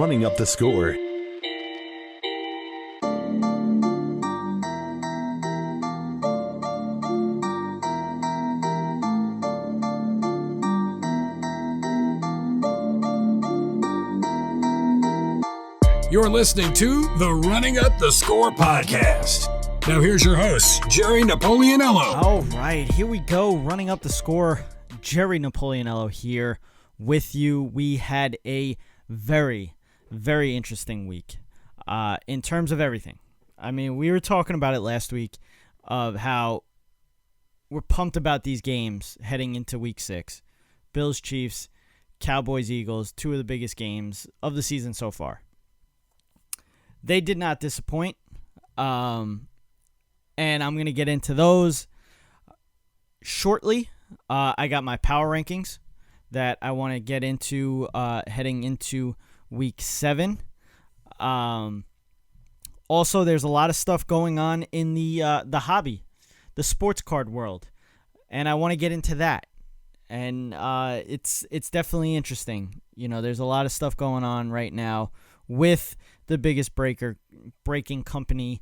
Running Up the Score. You're listening to the Running Up the Score podcast. Now here's your host, Jerry Napoleonello. All right, here we go. Running Up the Score. Jerry Napoleonello here with you. We had a very, very interesting week in terms of everything. I mean, we were talking about it last week of how we're pumped about these games heading into week 6. Bills, Chiefs, Cowboys, Eagles, 2 of the biggest games of the season so far. They did not disappoint, and I'm going to get into those shortly. I got my power rankings that I want to get into heading into week 7. Also, there's a lot of stuff going on in the hobby, the sports card world, and I want to get into that. And it's definitely interesting. You know, there's a lot of stuff going on right now with the biggest breaking company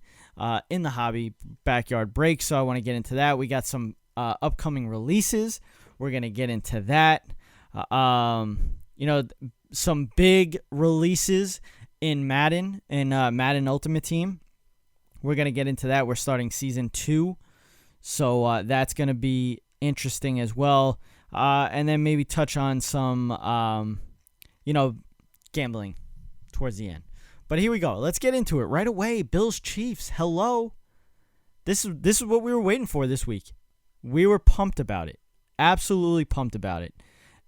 in the hobby, Backyard Break. So I want to get into that. We got some upcoming releases. We're going to get into that. Some big releases in Madden and Madden Ultimate Team. We're going to get into that. We're starting Season 2. So that's going to be interesting as well. And then maybe touch on some, gambling towards the end. But here we go. Let's get into it right away. Bills, Chiefs. Hello. This is what we were waiting for this week. We were pumped about it. Absolutely pumped about it.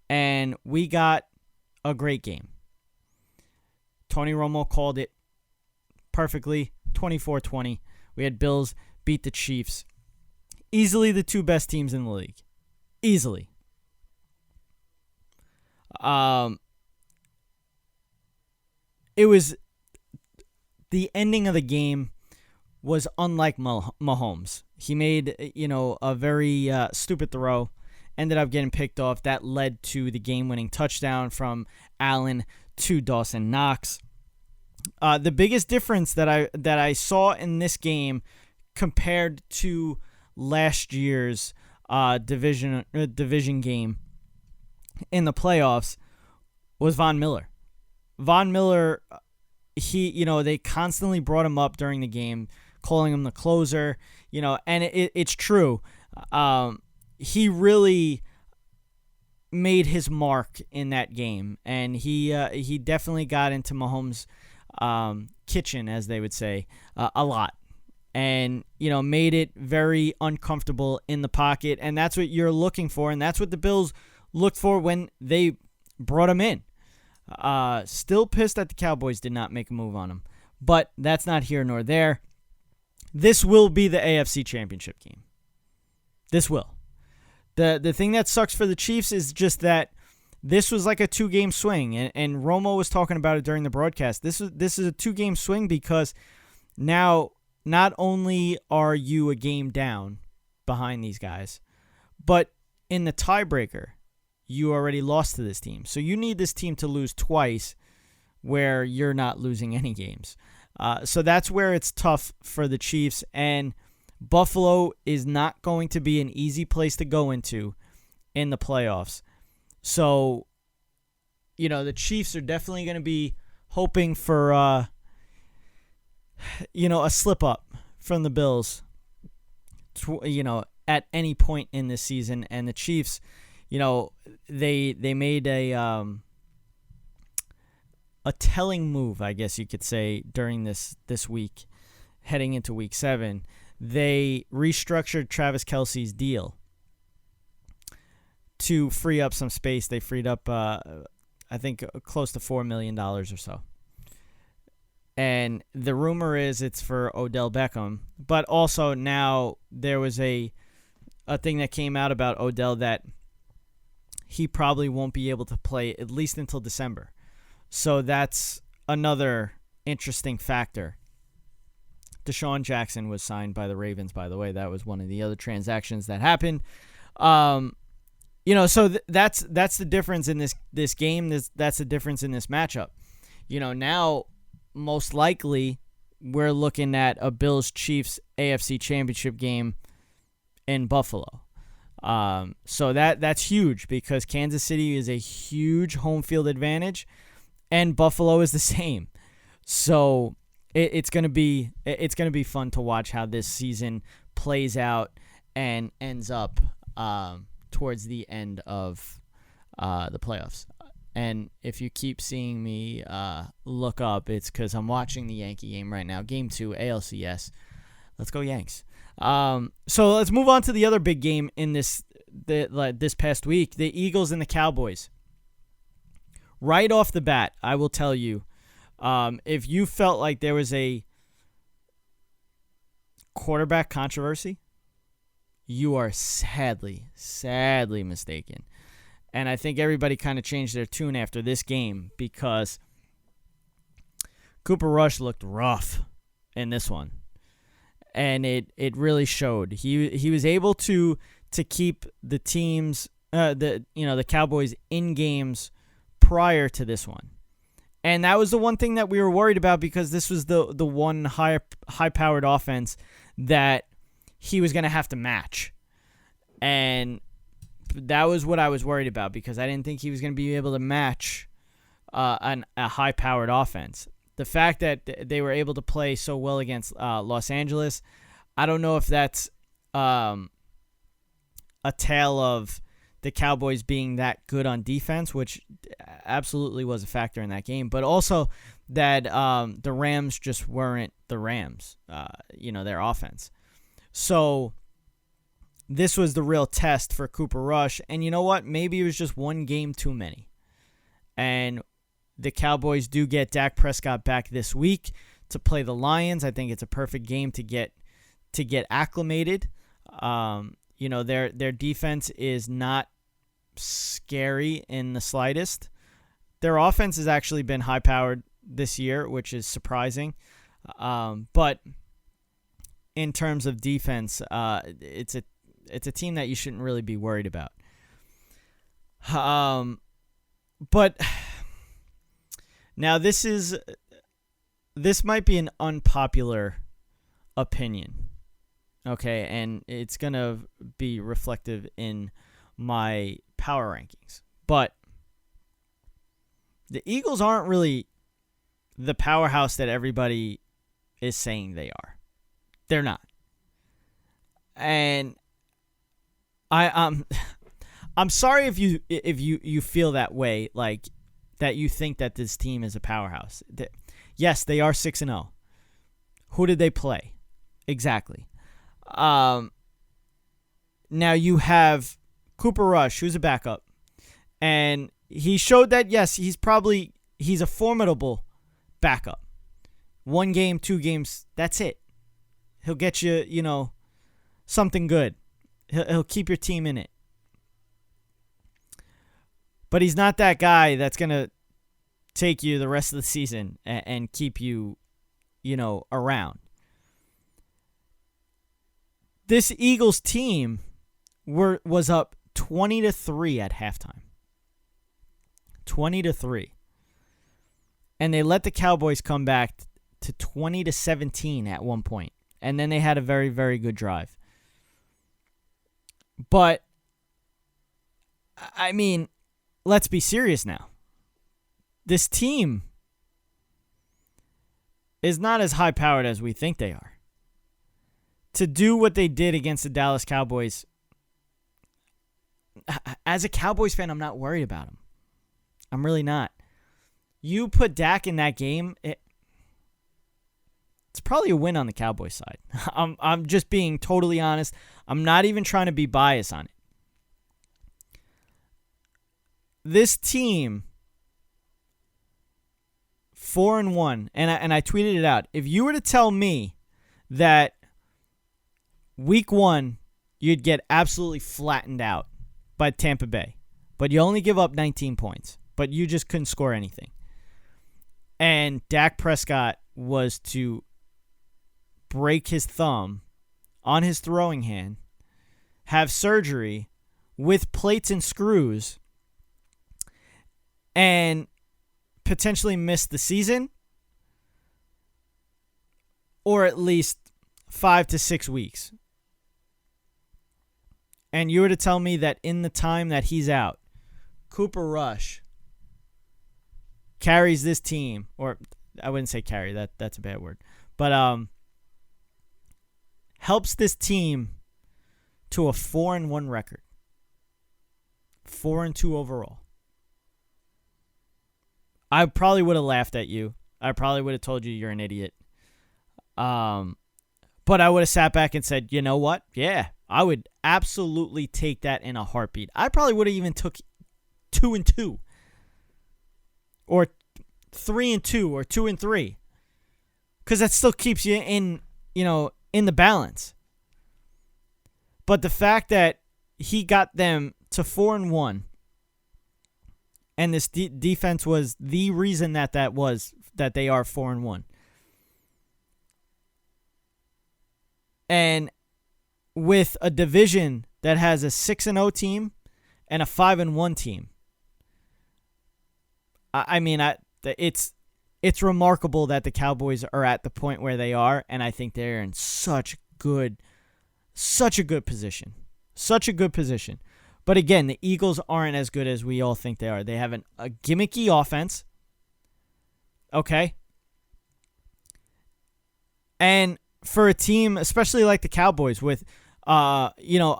And we got a great game. Tony Romo called it perfectly. 24-20. We had Bills beat the Chiefs. Easily the 2 best teams in the league. Easily. It was the ending of the game was unlike Mahomes. He made, a very stupid throw, ended up getting picked off. That led to the game-winning touchdown from Allen to Dawson Knox. The biggest difference that I saw in this game compared to last year's division game in the playoffs was Von Miller. Von Miller, they constantly brought him up during the game, calling him the closer, and it's true. He really made his mark in that game, and he definitely got into Mahomes' kitchen, as they would say, a lot, and made it very uncomfortable in the pocket, and that's what you're looking for, and that's what the Bills looked for when they brought him in. Still pissed that the Cowboys did not make a move on him, but that's not here nor there. This will be the AFC Championship game. This will. The thing that sucks for the Chiefs is just that this was like a 2-game swing, and Romo was talking about it during the broadcast. This is a 2-game swing because now not only are you a game down behind these guys, but in the tiebreaker, you already lost to this team. So you need this team to lose twice where you're not losing any games. So that's where it's tough for the Chiefs. And Buffalo is not going to be an easy place to go into in the playoffs. So, the Chiefs are definitely going to be hoping for, a slip up from the Bills, at any point in this season. And the Chiefs, they made a telling move, I guess you could say, during this week, heading into week 7. They restructured Travis Kelce's deal to free up some space. They freed up, I think, close to $4 million or so. And the rumor is it's for Odell Beckham. But also now there was a thing that came out about Odell that he probably won't be able to play at least until December. So that's another interesting factor. Deshaun Jackson was signed by the Ravens, by the way. That was one of the other transactions that happened. So that's the difference in this game. That's the difference in this matchup. Now most likely we're looking at a Bills-Chiefs AFC Championship game in Buffalo. So that's huge because Kansas City is a huge home field advantage, and Buffalo is the same. So it's gonna be fun to watch how this season plays out and ends up towards the end of the playoffs. And if you keep seeing me look up, it's because I'm watching the Yankee game right now. Game 2, ALCS. Let's go Yanks. So let's move on to the other big game in this past week, the Eagles and the Cowboys. Right off the bat, I will tell you, if you felt like there was a quarterback controversy, you are sadly mistaken. And I think everybody kind of changed their tune after this game because Cooper Rush looked rough in this one. And it really showed. He was able to keep the teams the Cowboys in games prior to this one. And that was the one thing that we were worried about because this was the one high-powered offense that he was going to have to match. And that was what I was worried about because I didn't think he was going to be able to match a high-powered offense. The fact that they were able to play so well against Los Angeles, I don't know if that's a tale of the Cowboys being that good on defense, which absolutely was a factor in that game, but also that the Rams just weren't the Rams, their offense. So this was the real test for Cooper Rush, and you know what? Maybe it was just one game too many. And the Cowboys do get Dak Prescott back this week to play the Lions. I think it's a perfect game to get acclimated. Their defense is not scary in the slightest. Their offense has actually been high-powered this year, which is surprising. But in terms of defense, it's a team that you shouldn't really be worried about. But now this might be an unpopular opinion, okay, and it's gonna be reflective in my power rankings. But the Eagles aren't really the powerhouse that everybody is saying they are. They're not, and I'm sorry if you feel that way, like that you think that this team is a powerhouse. Yes, they are 6-0. Who did they play? Exactly. Now you have Cooper Rush, who's a backup, and he showed that yes, he's a formidable backup. 1 game, 2 games, that's it. He'll get you, something good. He'll keep your team in it. But he's not that guy that's going to take you the rest of the season and keep you, around. This Eagles team was up 20-3 at halftime. 20-3. And they let the Cowboys come back to 20-17 at one point. And then they had a very, very good drive. But, I mean, let's be serious now. This team is not as high-powered as we think they are. To do what they did against the Dallas Cowboys, as a Cowboys fan, I'm not worried about them. I'm really not. You put Dak in that game, it's probably a win on the Cowboys side. I'm just being totally honest. I'm not even trying to be biased on it. This team, 4-1, and I tweeted it out. If you were to tell me that week 1 you'd get absolutely flattened out by Tampa Bay, but you only give up 19 points, but you just couldn't score anything, and Dak Prescott was to break his thumb on his throwing hand, have surgery with plates and screws, and potentially miss the season, or at least 5 to 6 weeks. And you were to tell me that in the time that he's out, Cooper Rush carries this team, or I wouldn't say carry, that's a bad word, but helps this team to a 4-1 record. 4-2 overall. I probably would have laughed at you. I probably would have told you you're an idiot. But I would have sat back and said, you know what? Yeah, I would absolutely take that in a heartbeat. I probably would have even took 2-2. Or 3-2 or 2-3. Because that still keeps you in the balance. But the fact that he got them to 4-1, and this defense was the reason that they are 4-1. And with a division that has a 6-0 team and a 5-1 team, it's remarkable that the Cowboys are at the point where they are, and I think they're in such a good position. Such a good position. But again, the Eagles aren't as good as we all think they are. They have a gimmicky offense. Okay? And for a team, especially like the Cowboys, with a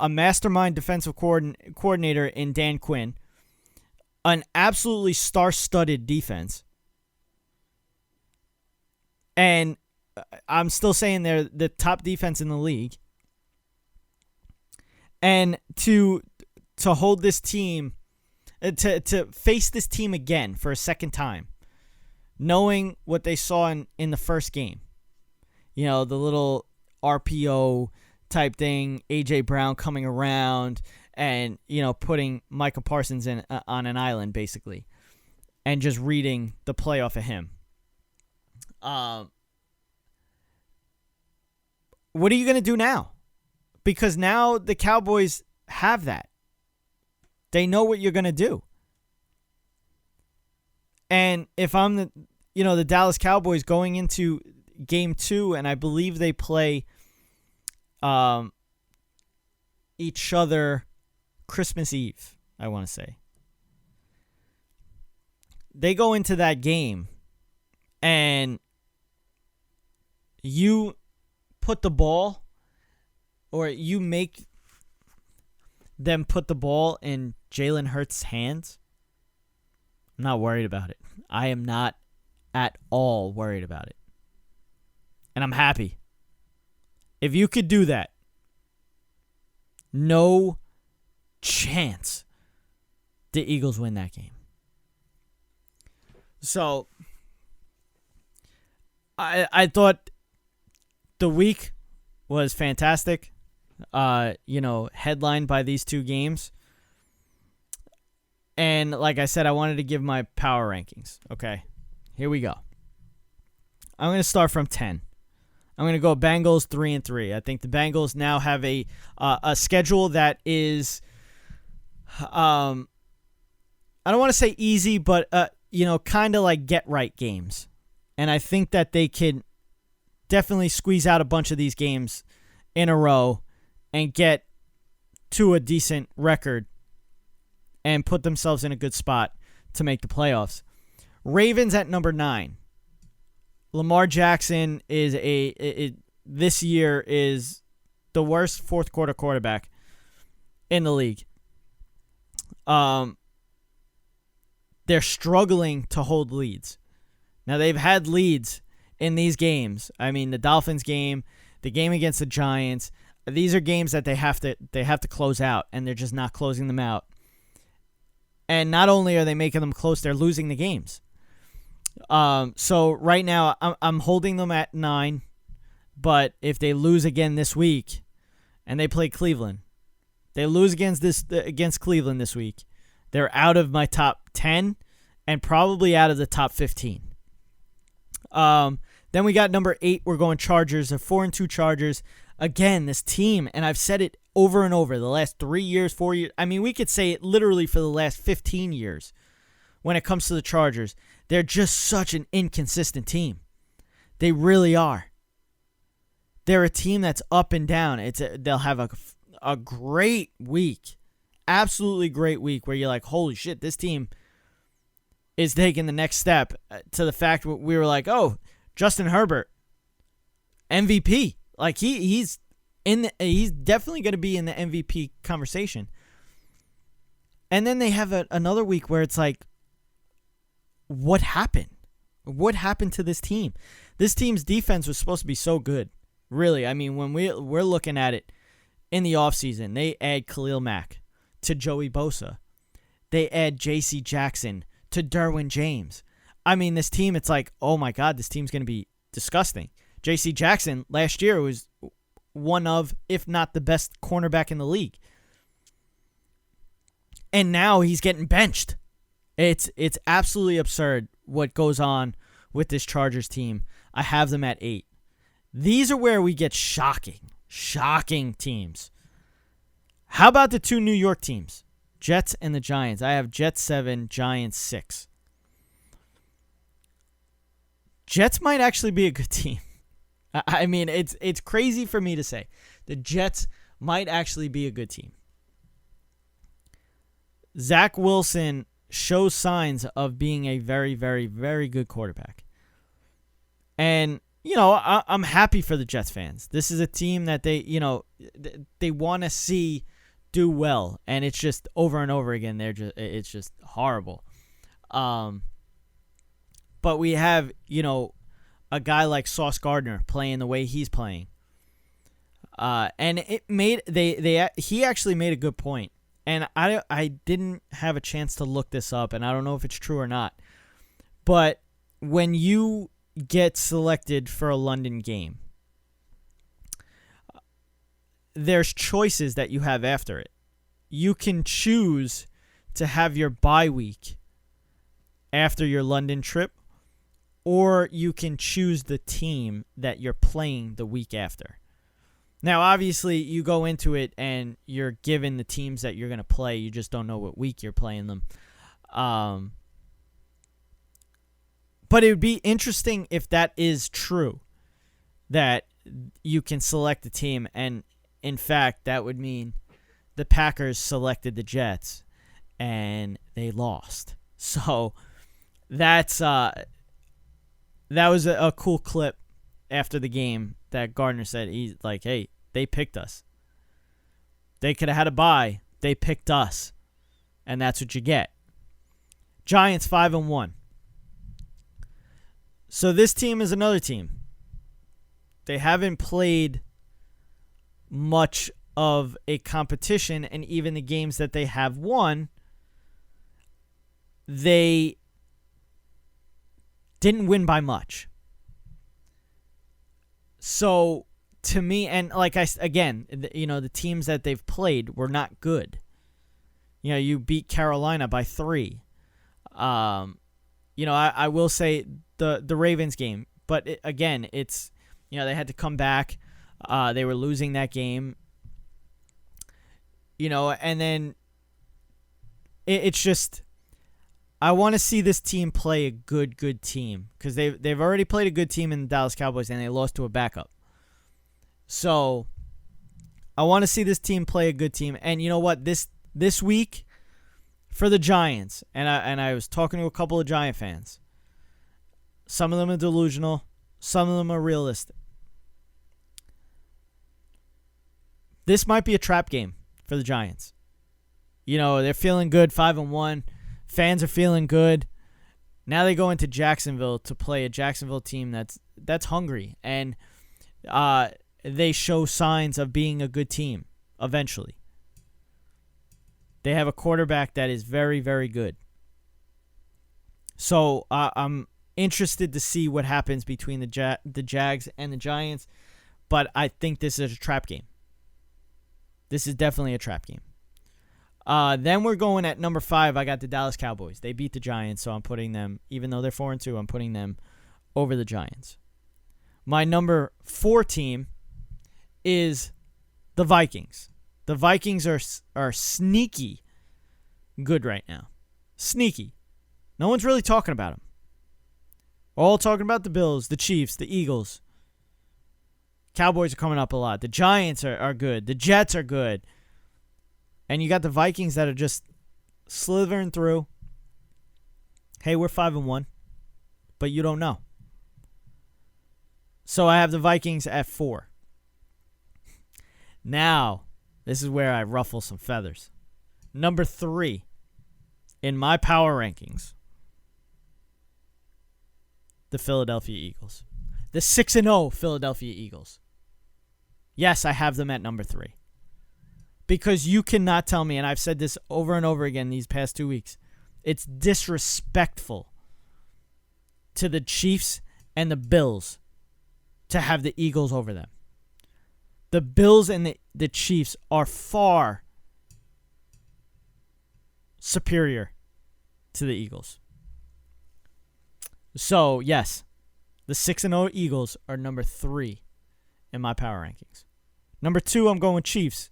mastermind defensive coordinator in Dan Quinn, an absolutely star-studded defense, and I'm still saying they're the top defense in the league, and to hold this team, to face this team again for a second time, knowing what they saw in the first game. The little RPO type thing, A.J. Brown coming around and, putting Micah Parsons on an island, basically, and just reading the play off of him. What are you going to do now? Because now the Cowboys have that. They know what you're going to do. And if I'm the Dallas Cowboys going into Game 2, and I believe they play each other Christmas Eve, I want to say. They go into that game, and you put the ball, or you make them put the ball in Jalen Hurts' hands. I'm not worried about it. I am not at all worried about it. And I'm happy. If you could do that, no chance the Eagles win that game. So, I thought the week was fantastic. Headlined by these two games. And like I said, I wanted to give my power rankings. Okay, here we go. I'm going to start from 10. I'm going to go Bengals 3-3. I think the Bengals now have a schedule that is, I don't want to say easy, but kind of like get right games. And I think that they can definitely squeeze out a bunch of these games in a row and get to a decent record and put themselves in a good spot to make the playoffs. Ravens at number 9. Lamar Jackson is this year is the worst fourth quarter quarterback in the league. They're struggling to hold leads. Now, they've had leads in these games. I mean, the Dolphins game, the game against the Giants. These are games that they have to close out, and they're just not closing them out. And not only are they making them close, they're losing the games. So right now, I'm holding them at 9. But if they lose again this week, and they play Cleveland, they lose against Cleveland this week, they're out of my top 10 and probably out of the top 15. Then we got number 8. We're going Chargers. A 4-2 Chargers. Again, this team, and I've said it over and over, the last 3 years, 4 years. I mean, we could say it literally for the last 15 years when it comes to the Chargers. They're just such an inconsistent team. They really are. They're a team that's up and down. They'll have a great week, absolutely great week where you're like, holy shit, this team is taking the next step to the fact we were like, oh, Justin Herbert, MVP. Like he's definitely going to be in the MVP conversation. And then they have another week where it's like, what happened? What happened to this team? This team's defense was supposed to be so good. Really, I mean, when we're looking at it in the offseason, they add Khalil Mack to Joey Bosa. They add J.C. Jackson to Derwin James. I mean, this team, it's like, oh my God, this team's going to be disgusting. J.C. Jackson last year was one of, if not the best cornerback in the league. And now he's getting benched. It's absolutely absurd what goes on with this Chargers team. I have them at 8. These are where we get shocking teams. How about the 2 New York teams? Jets and the Giants. I have Jets 7, Giants 6. Jets might actually be a good team. I mean, it's crazy for me to say. The Jets might actually be a good team. Zach Wilson shows signs of being a very, very, very good quarterback. And, you know, I'm happy for the Jets fans. This is a team that they want to see do well, and it's just over and over again. It's just horrible. But we have, a guy like Sauce Gardner playing the way he's playing. And he actually made a good point. And I didn't have a chance to look this up, and I don't know if it's true or not. But when you get selected for a London game, there's choices that you have after it. You can choose to have your bye week after your London trip, or you can choose the team that you're playing the week after. Now, obviously, you go into it and you're given the teams that you're going to play. You just don't know what week you're playing them. But it would be interesting if that is true, that you can select a team. And, in fact, that would mean the Packers selected the Jets and they lost. So that was a cool clip after the game that Gardner said. He's like, hey, they picked us. They could have had a bye. They picked us. And that's what you get. Giants 5-1. So this team is another team. They haven't played much of a competition, and even the games that they have won, they didn't win by much. So to me, and like the teams that they've played were not good. You beat Carolina by 3. I will say the Ravens game, but it's they had to come back. They were losing that game. And then it's just, I want to see this team play a good team, because they've already played a good team in the Dallas Cowboys and they lost to a backup. So I want to see this team play a good team. And you know what? This week for the Giants, and I was talking to a couple of Giant fans. Some of them are delusional. Some of them are realistic. This might be a trap game for the Giants. They're feeling good, 5-1. Fans are feeling good. Now they go into Jacksonville to play a Jacksonville team that's hungry, and they show signs of being a good team eventually. They have a quarterback that is very, very good. So I'm interested to see what happens between the Jags and the Giants, but I think this is a trap game. This is definitely a trap game. Then we're going at number 5. I got the Dallas Cowboys. They beat the Giants, so I'm putting them, even though they're 4-2, I'm putting them over the Giants. My number 4 team is the Vikings. The Vikings are sneaky good right now. Sneaky. No one's really talking about them. We're all talking about the Bills, the Chiefs, the Eagles. Cowboys are coming up a lot. The Giants are good. The Jets are good. And you got the Vikings that are just slithering through. Hey, we're 5-1, but you don't know. So I have the Vikings at 4. Now, this is where I ruffle some feathers. Number 3 in my power rankings, the Philadelphia Eagles. The 6-0 Philadelphia Eagles. Yes, I have them at number 3. Because you cannot tell me, and I've said this over and over again these past 2 weeks, it's disrespectful to the Chiefs and the Bills to have the Eagles over them. The Bills and the Chiefs are far superior to the Eagles. So, yes, the 6-0 Eagles are number 3 in my power rankings. Number 2, I'm going Chiefs.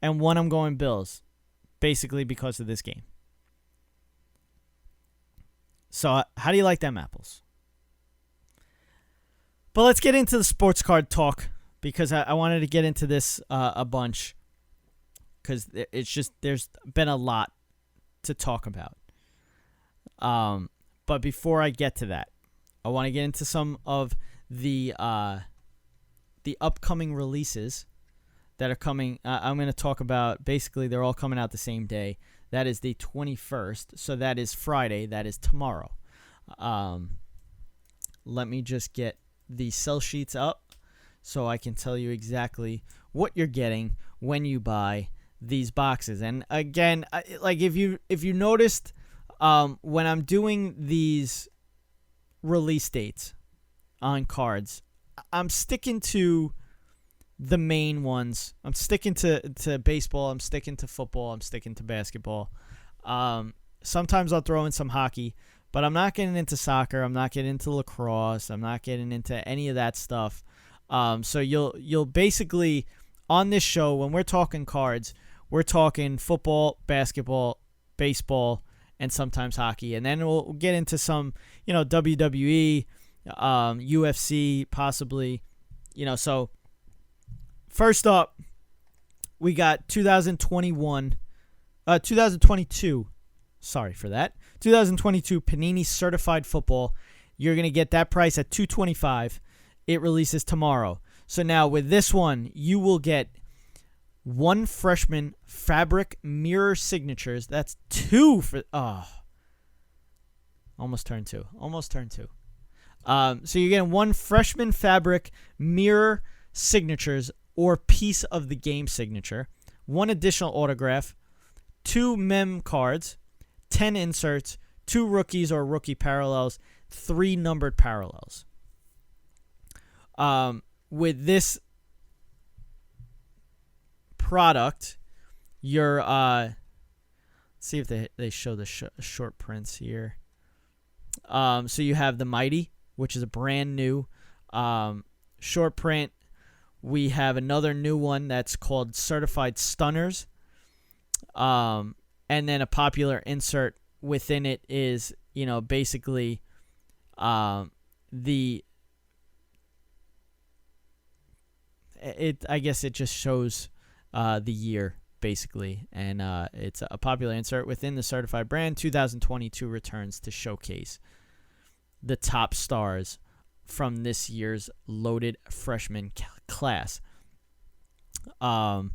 And 1, I'm going Bills. Basically because of this game. So, how do you like them apples? But let's get into the sports card talk. Because I wanted to get into this a bunch. Because it's just, there's been a lot to talk about. But before I get to that, I want to get into some of the upcoming releases that are coming. I'm going to talk about, basically, they're all coming out the same day. That is the 21st. So that is Friday. That is tomorrow. Let me just get the sell sheets up so I can tell you exactly what you're getting when you buy these boxes. And again, like if you noticed, when I'm doing these release dates on cards, I'm sticking to the main ones. I'm sticking to baseball. I'm sticking to football. I'm sticking to basketball. Sometimes I'll throw in some hockey, but I'm not getting into soccer. I'm not getting into lacrosse. I'm not getting into any of that stuff. So you'll basically, on this show, when we're talking cards, we're talking football, basketball, baseball, and sometimes hockey. And then we'll get into some, WWE, UFC, possibly. So first up, we got 2022. Sorry for that. 2022 Panini Certified Football. You're going to get that price at $225. It releases tomorrow. So now with this one, you will get 1 freshman fabric mirror signatures. That's 2 for... Almost turned 2. So you're getting 1 freshman fabric mirror signatures or piece of the game signature, 1 additional autograph, 2 mem cards, 10 inserts, 2 rookies or rookie parallels, 3 numbered parallels. With this product, you're let's see if they show the short prints here. So you have the Mighty, which is a brand new short print. We have another new one that's called Certified Stunners. And then a popular insert within it is, basically I guess it just shows the year, basically. And it's a popular insert within the certified brand. 2022 returns to showcase the top stars from this year's loaded freshman class. So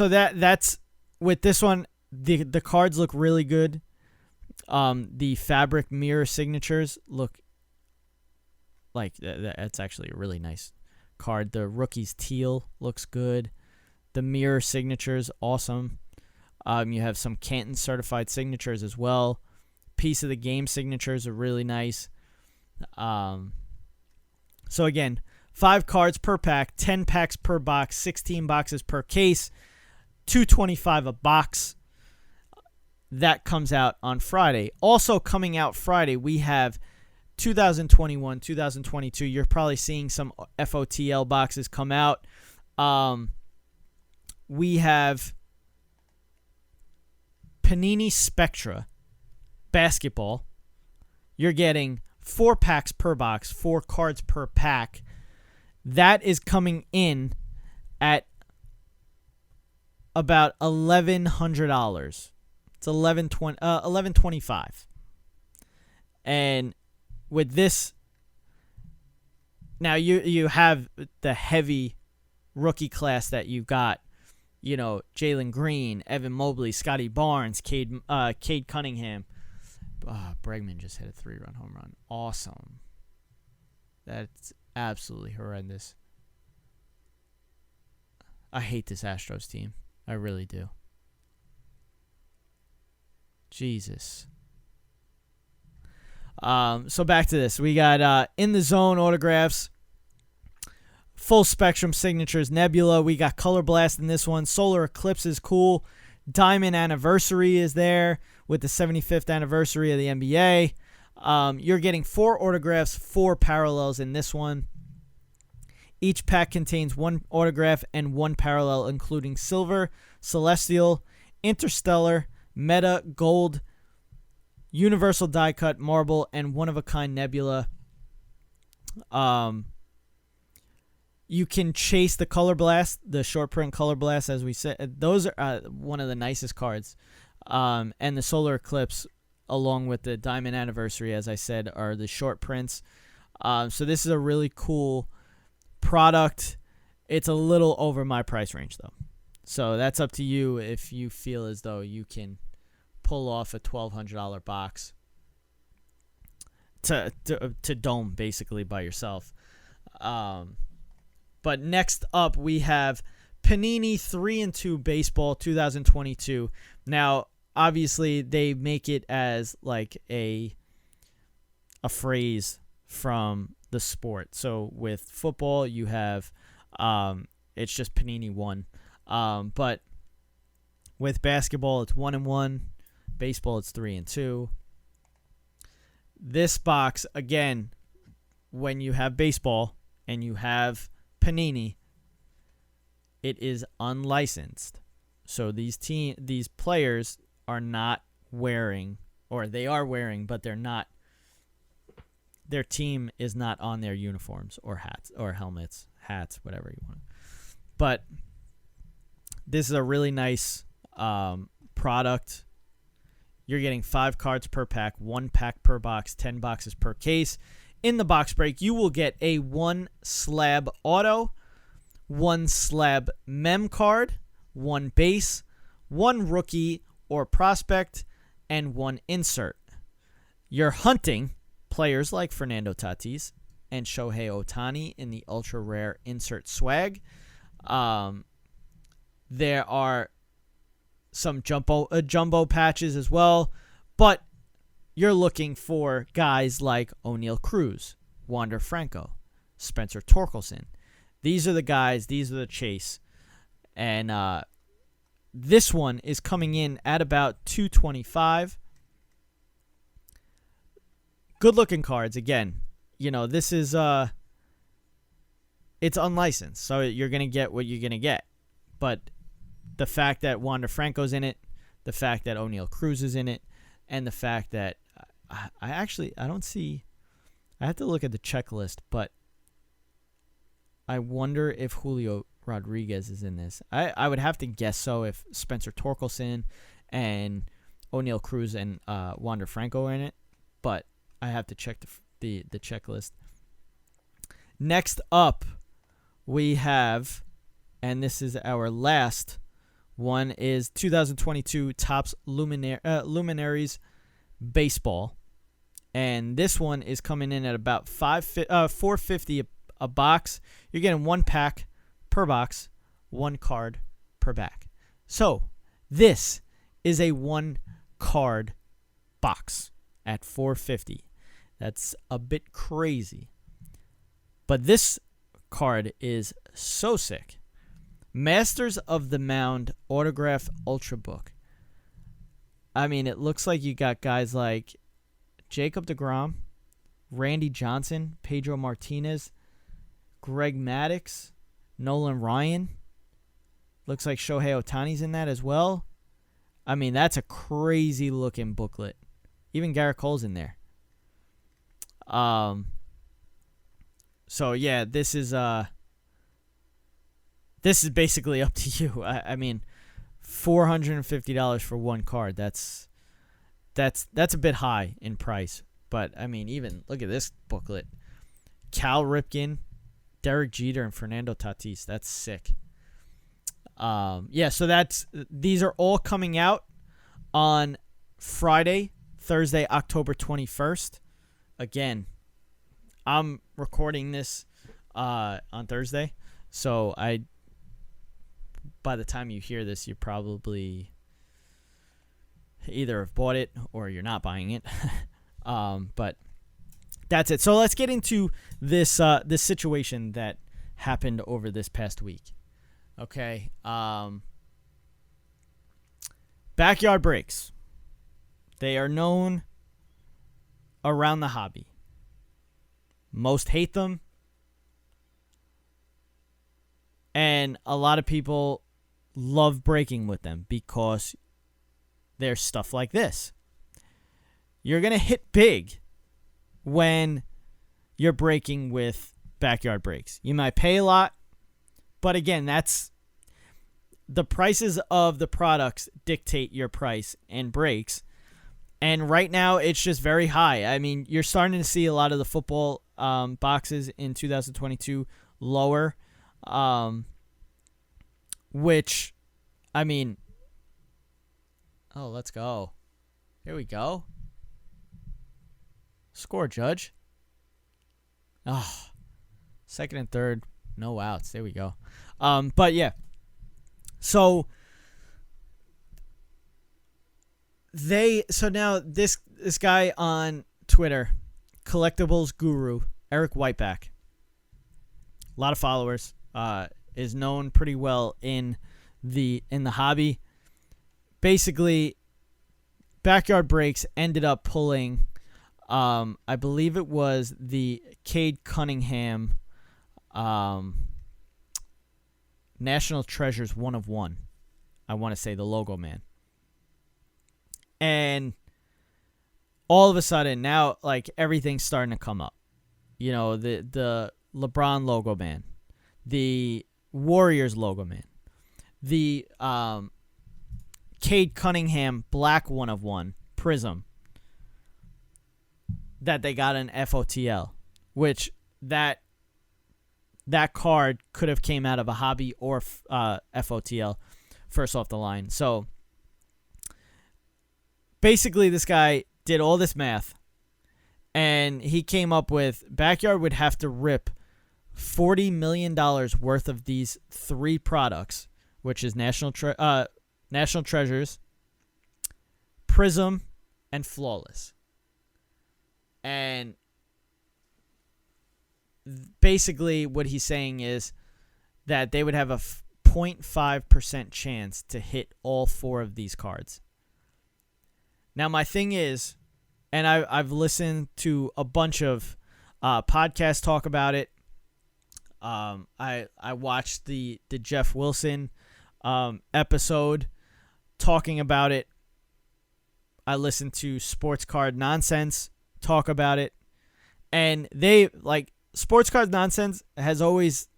that's with this one. The cards look really good. The fabric mirror signatures look like that's actually a really nice card. The rookie's teal looks good. The mirror signatures, awesome. You have some Canton certified signatures as well. Piece of the game signatures are really nice. So again, 5 cards per pack, 10 packs per box, 16 boxes per case, $225 a box. That comes out on Friday. Also coming out Friday, we have 2021, 2022. You're probably seeing some FOTL boxes come out. We have Panini Spectra basketball. You're getting 4 packs per box, 4 cards per pack. That is coming in at about $1,100. It's $1,125. And with this, now you have the heavy rookie class that you've got. Jalen Green, Evan Mobley, Scotty Barnes, Cade Cunningham. Bregman just hit a 3-run home run. Awesome. That's absolutely horrendous. I hate this Astros team. I really do. Jesus. So back to this. We got in the zone autographs, full spectrum signatures, Nebula. We got Color Blast in this one. Solar Eclipse is cool. Diamond Anniversary is there with the 75th anniversary of the NBA. You're getting 4 autographs, 4 parallels in this one. Each pack contains 1 autograph and 1 parallel, including Silver, Celestial, Interstellar, Meta, Gold, Universal Die Cut, Marble, and one-of-a-kind Nebula. You can chase the Color Blast, the short print Color Blast, as we said. Those are one of the nicest cards. And the Solar Eclipse, along with the Diamond Anniversary, as I said, are the short prints. So this is a really cool product. It's a little over my price range, though. So that's up to you if you feel as though you can pull off a $1,200 box to dome, basically, by yourself. But next up, we have Panini 3-2 Baseball 2022. Now, obviously, they make it as like a phrase from the sport. So with football, you have it's just Panini 1. But with basketball, it's 1-1. Baseball, it's 3-2. This box, again, when you have baseball and you have Panini, it is unlicensed. So these players are not wearing, or they are wearing, but they're not. Their team is not on their uniforms or hats or helmets, hats, whatever you want. But this is a really nice product. You're getting 5 cards per pack, 1 pack per box, 10 boxes per case. In the box break, you will get a 1 slab auto, 1 slab mem card, 1 base, 1 rookie or prospect, and 1 insert. You're hunting players like Fernando Tatis and Shohei Ohtani in the ultra rare insert swag. There are some jumbo patches as well, but you're looking for guys like O'Neal Cruz, Wander Franco, Spencer Torkelson. These are the guys. These are the chase. And this one is coming in at about $225. Good-looking cards. Again, this is it's unlicensed, so you're going to get what you're going to get. But the fact that Wander Franco's in it, the fact that O'Neal Cruz is in it, and the fact that I don't see. I have to look at the checklist, but I wonder if Julio Rodriguez is in this. I would have to guess so if Spencer Torkelson and O'Neal Cruz and Wander Franco are in it, but I have to check the checklist. Next up, we have, and this is our last one, is 2022 Topps Luminaries Baseball. And this one is coming in at about $450 a box. You're getting 1 pack per box, 1 card per back. So this is a 1 card box at $450. That's a bit crazy. But this card is so sick. Masters of the Mound Autograph Ultra Book. I mean, it looks like you got guys like Jacob deGrom, Randy Johnson, Pedro Martinez, Greg Maddux, Nolan Ryan. Looks like Shohei Ohtani's in that as well. I mean, that's a crazy looking booklet. Even Garrett Cole's in there. So yeah, this is basically up to you. I mean, $450 for one card. That's a bit high in price. But I mean, even look at this booklet: Cal Ripken, Derek Jeter, and Fernando Tatis. That's sick. Yeah. So these are all coming out on Friday, Thursday, October 21st. Again, I'm recording this on Thursday, so by the time you hear this, you probably either have bought it or you're not buying it. But that's it. So let's get into this situation that happened over this past week. Okay. Backyard breaks. They are known around the hobby. Most hate them. And a lot of people love breaking with them because there's stuff like this. You're going to hit big when you're breaking with backyard breaks. You might pay a lot, but again, that's the prices of the products dictate your price and breaks. And right now, it's just very high. I mean, you're starting to see a lot of the football boxes in 2022 lower, which, I mean, oh, let's go. Here we go. Score, Judge. Oh, second and third, no outs. There we go. But yeah, so now this guy on Twitter, collectibles guru Eric Whiteback, a lot of followers, is known pretty well in the hobby. Basically, backyard breaks ended up pulling, I believe it was the Cade Cunningham National Treasures 1 of 1. I want to say the logo man. And all of a sudden now, like, everything's starting to come up. You know, the LeBron logo man, the Warriors logo man, the Cade Cunningham black 1 of 1 Prism that they got in FOTL, which that card could have came out of a hobby or FOTL first off the line. So basically, this guy did all this math, and he came up with Backyard would have to rip $40 million worth of these 3 products, which is National Treasures, Prism, and Flawless. And basically what he's saying is that they would have a 0.5% chance to hit all 4 of these cards. Now, my thing is, and I've listened to a bunch of podcasts talk about it. I watched the Jeff Wilson episode talking about it. I listened to Sports Card Nonsense talk about it. And they, like, Sports Card Nonsense has always,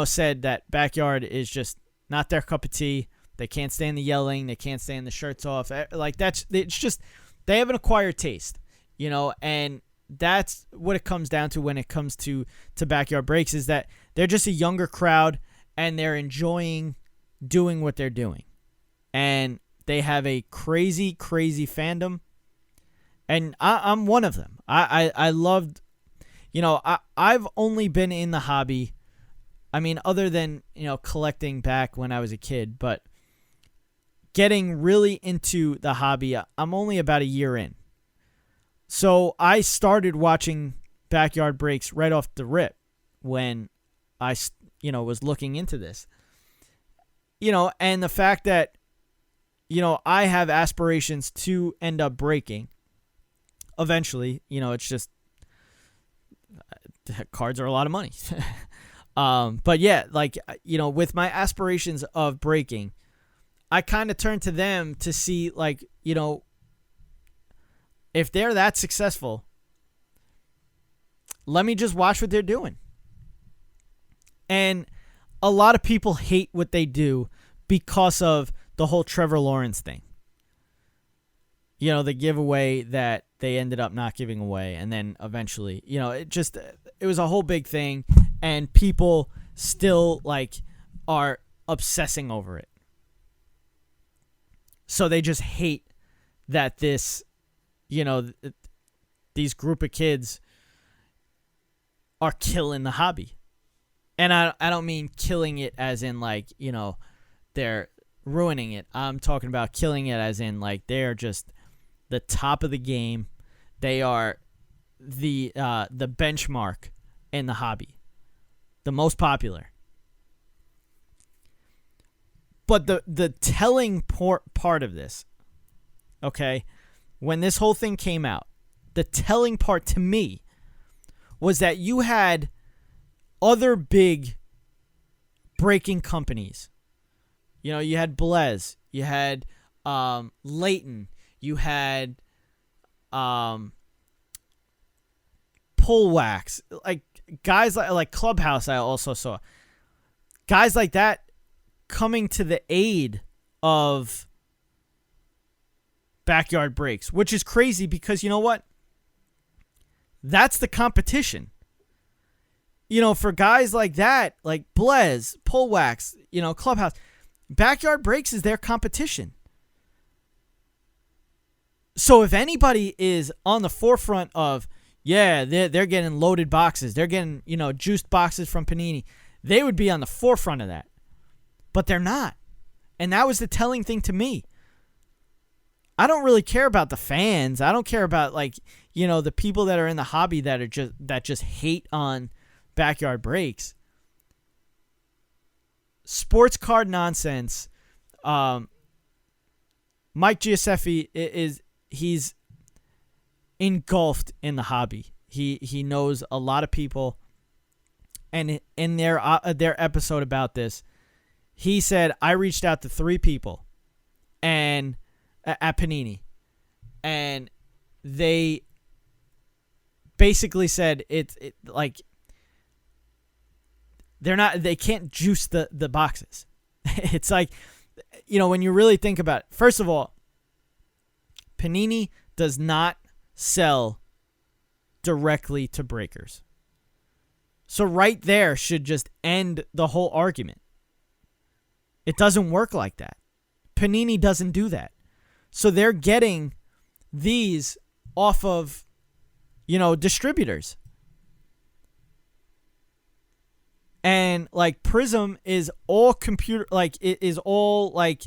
said that backyard is just not their cup of tea. They can't stand the yelling. They can't stand the shirts off. Like, it's just, they have an acquired taste, and that's what it comes down to when it comes to backyard breaks, is that they're just a younger crowd and they're enjoying doing what they're doing. And they have a crazy, crazy fandom. And I'm one of them. I loved, I've only been in the hobby, I mean, other than, collecting back when I was a kid, but getting really into the hobby, I'm only about a year in. So I started watching backyard breaks right off the rip when I, was looking into this. And the fact that, I have aspirations to end up breaking eventually, it's just, cards are a lot of money. But yeah, like, with my aspirations of breaking, I kind of turn to them to see, like, if they're that successful, let me just watch what they're doing. And a lot of people hate what they do because of the whole Trevor Lawrence thing. You know, the giveaway that they ended up not giving away. And then eventually, you know, it was a whole big thing. And people still, like, are obsessing over it. So they just hate that this, you know, these group of kids are killing the hobby. And I don't mean killing it as in, like, you know, they're ruining it. I'm talking about killing it as in, like, they're just the top of the game. They are the benchmark in the hobby, the most popular. But the telling part of this, okay, when this whole thing came out, the telling part to me was that you had other big breaking companies. You know, you had Blaze, you had Leighton, you had Pull Wax, like guys like Clubhouse. I also saw guys like that coming to the aid of Backyard Breaks, which is crazy because you know what? That's the competition. You know, for guys like that, like Blaze, Pull Wax, you know, Clubhouse, Backyard Breaks is their competition. So if anybody is on the forefront of, yeah, they're getting loaded boxes, they're getting, you know, juiced boxes from Panini, they would be on the forefront of that. But they're not. And that was the telling thing to me. I don't really care about the fans. I don't care about, like, you know, the people that are in the hobby that just hate on Backyard Breaks. Sports card nonsense. Mike Giuseppe he's engulfed in the hobby. He knows a lot of people, and in their episode about this, he said, I reached out to 3 people and at Panini, and they basically said it like they can't juice the boxes. It's like, you know, when you really think about it, first of all, Panini does not sell directly to breakers. So right there should just end the whole argument. It doesn't work like that. Panini doesn't do that. So they're getting these off of, you know, distributors. And like Prism is all computer, like it is all like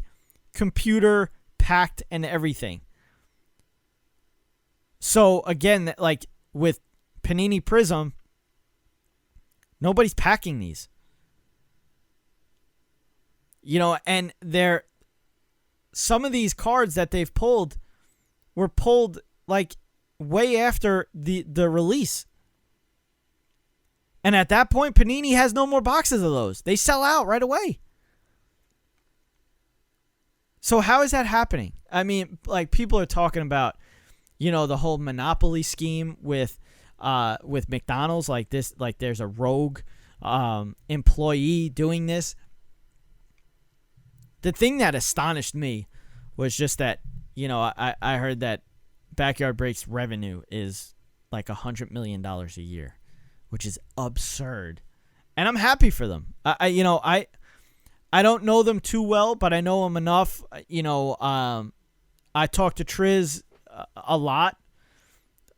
computer packed and everything. So again, like with Panini Prism, nobody's packing these. You know, and some of these cards that they've pulled were pulled like way after the release. And at that point, Panini has no more boxes of those. They sell out right away. So how is that happening? I mean, like, people are talking about, you know, the whole monopoly scheme with McDonald's, like this, like there's a rogue employee doing this. The thing that astonished me was just that, you know, I heard that Backyard Breaks revenue is like $100 million a year, which is absurd. And I'm happy for them. I don't know them too well, but I know them enough. You know, I talk to Triz a lot.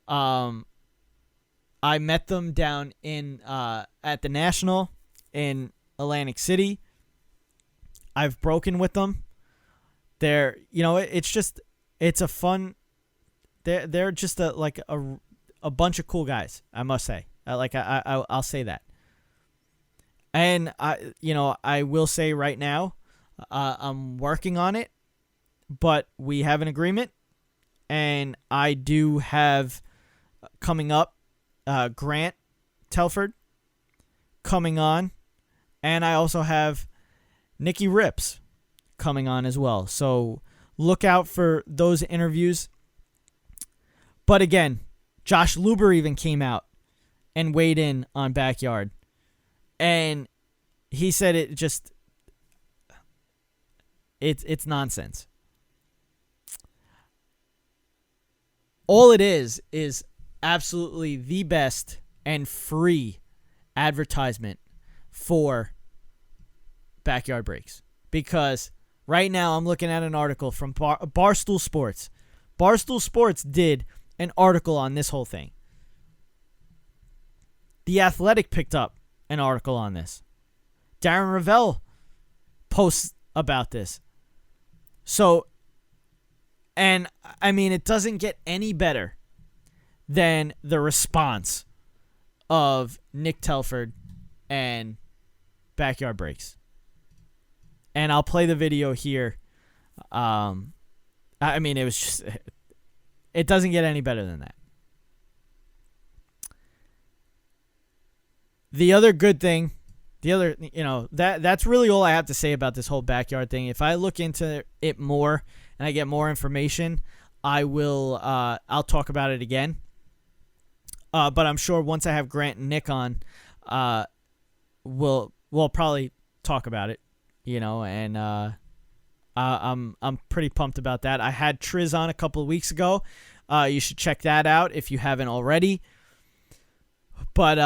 I met them down in at the National in Atlantic City. I've broken with them. They're, you know, it's a fun. They're just a bunch of cool guys, I must say. I'll say that. And I will say right now, I'm working on it, but we have an agreement, and I do have coming up Grant Telford coming on, and I also have Nikki Rips coming on as well. So look out for those interviews. But again, Josh Luber even came out and weighed in on Backyard. And he said it's nonsense. All it is absolutely the best and free advertisement for Backyard Breaks. Because right now I'm looking at an article from Barstool Sports. Barstool Sports did an article on this whole thing. The Athletic picked up an article on this. Darren Ravel posts about this. So, and I mean, it doesn't get any better than the response of Nick Telford and Backyard Breaks. And I'll play the video here. I mean, it was just, it doesn't get any better than that. The other good thing, that's really all I have to say about this whole Backyard thing. If I look into it more and I get more information, I'll talk about it again. But I'm sure once I have Grant and Nick on, we'll probably talk about it, and I'm pretty pumped about that. I had Triz on a couple of weeks ago. You should check that out if you haven't already. But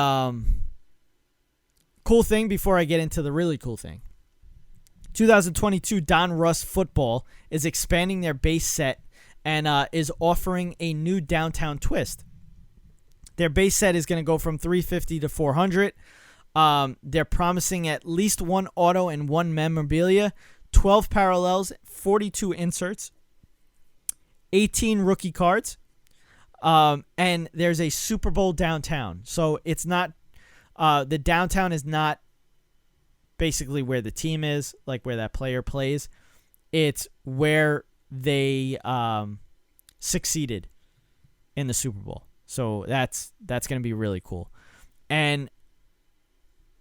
cool thing before I get into the really cool thing. 2022 Don Russ Football is expanding their base set and is offering a new downtown twist. Their base set is going to go from $350 to $400. They're promising at least one auto and one memorabilia, 12 parallels, 42 inserts, 18 rookie cards, and there's a Super Bowl downtown. So it's not, the downtown is not basically where the team is, like where that player plays. It's where they succeeded in the Super Bowl. So that's going to be really cool. And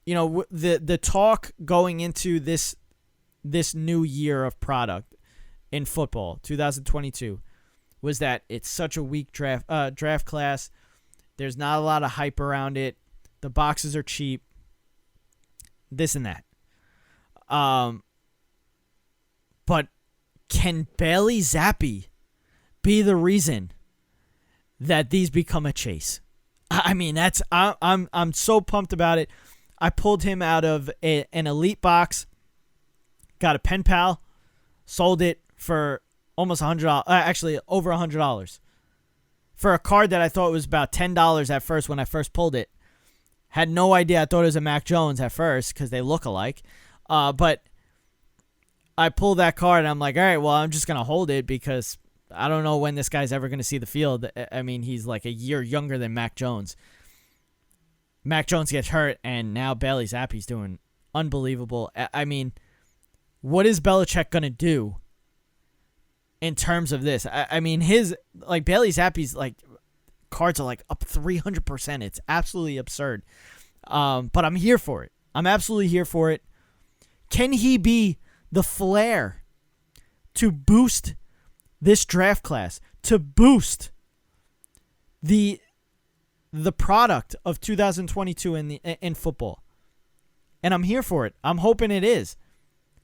the talk going into this new year of product in football, 2022, was that it's such a weak draft class. There's not a lot of hype around it. The boxes are cheap. This and that. But can Bailey Zappi be the reason that these become a chase? I mean, I'm so pumped about it. I pulled him out of an elite box, got a pen pal, sold it for almost $100, actually over $100, for a card that I thought was about $10 at first when I first pulled it. Had no idea. I thought it was a Mac Jones at first because they look alike. But I pulled that card and I'm like, all right, well, I'm just going to hold it because I don't know when this guy's ever going to see the field. I mean, he's like a year younger than Mac Jones. Mac Jones gets hurt, and now Bailey Zappi's doing unbelievable. I mean, what is Belichick going to do in terms of this? I mean, Bailey Zappi's cards are up 300%. It's absolutely absurd. But I'm here for it. I'm absolutely here for it. Can he be the flair to boost this draft class, to boost the product of 2022 in football? And I'm here for it. I'm hoping it is,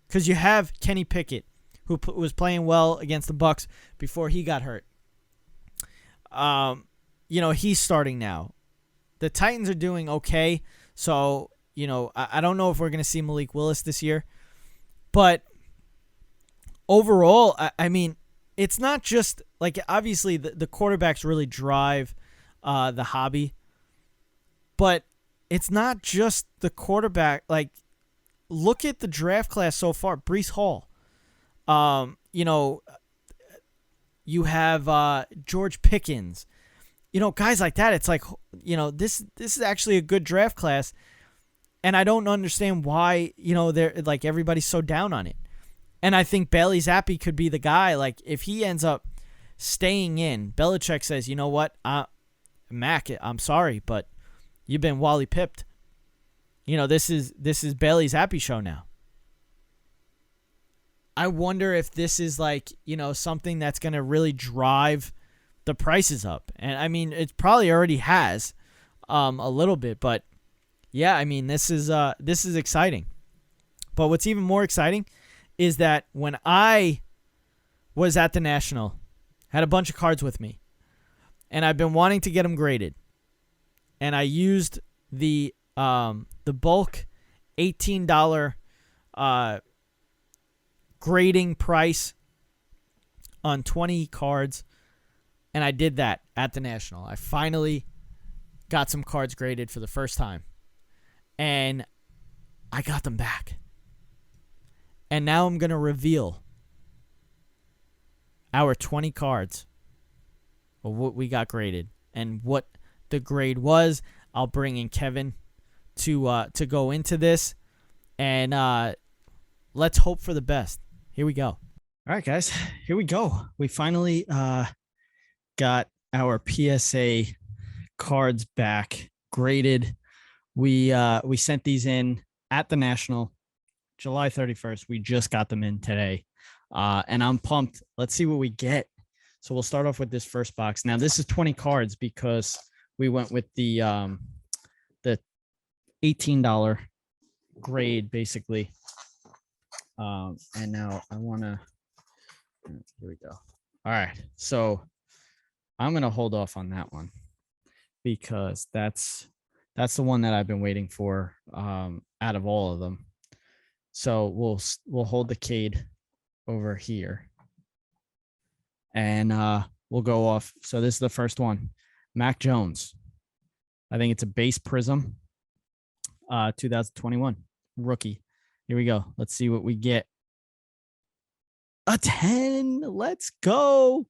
because you have Kenny Pickett, who was playing well against the Bucs before he got hurt. He's starting now. The Titans are doing okay, so I don't know if we're going to see Malik Willis this year, but overall, I mean, it's not just obviously the quarterbacks really drive the hobby, but it's not just the quarterback. Look at the draft class so far. Breece Hall. You have George Pickens. Guys like that. It's this is actually a good draft class, and I don't understand why they're everybody's so down on it. And I think Bailey Zappi could be the guy. If he ends up staying in, Belichick says, you know what, Mac, I'm sorry, but you've been Wally pipped. This is Bailey Zappi show now. I wonder if this is something that's going to really drive the prices up. And I mean, it probably already has. a little bit. But yeah, I mean, this is exciting. But what's even more exciting is that when I was at the National, had a bunch of cards with me, and I've been wanting to get them graded, and I used the bulk $18 grading price on 20 cards, and I did that at the National. I finally got some cards graded for the first time, and I got them back. And now I'm going to reveal our 20 cards of what we got graded and what the grade was. I'll bring in Kevin to go into this, and let's hope for the best. Here we go. All right, guys, here we go. We finally got our PSA cards back graded. We sent these in at the National July 31st. We just got them in today, and I'm pumped. Let's see what we get. So we'll start off with this first box. Now, this is 20 cards because we went with the $18 grade, basically. And now I want to, here we go. All right. So I'm going to hold off on that one because that's the one that I've been waiting for out of all of them. So we'll hold the Cade over here, and we'll go off. So this is the first one, Mac Jones. I think it's a base prism, 2021 rookie. Here we go. Let's see what we get. A 10. Let's go.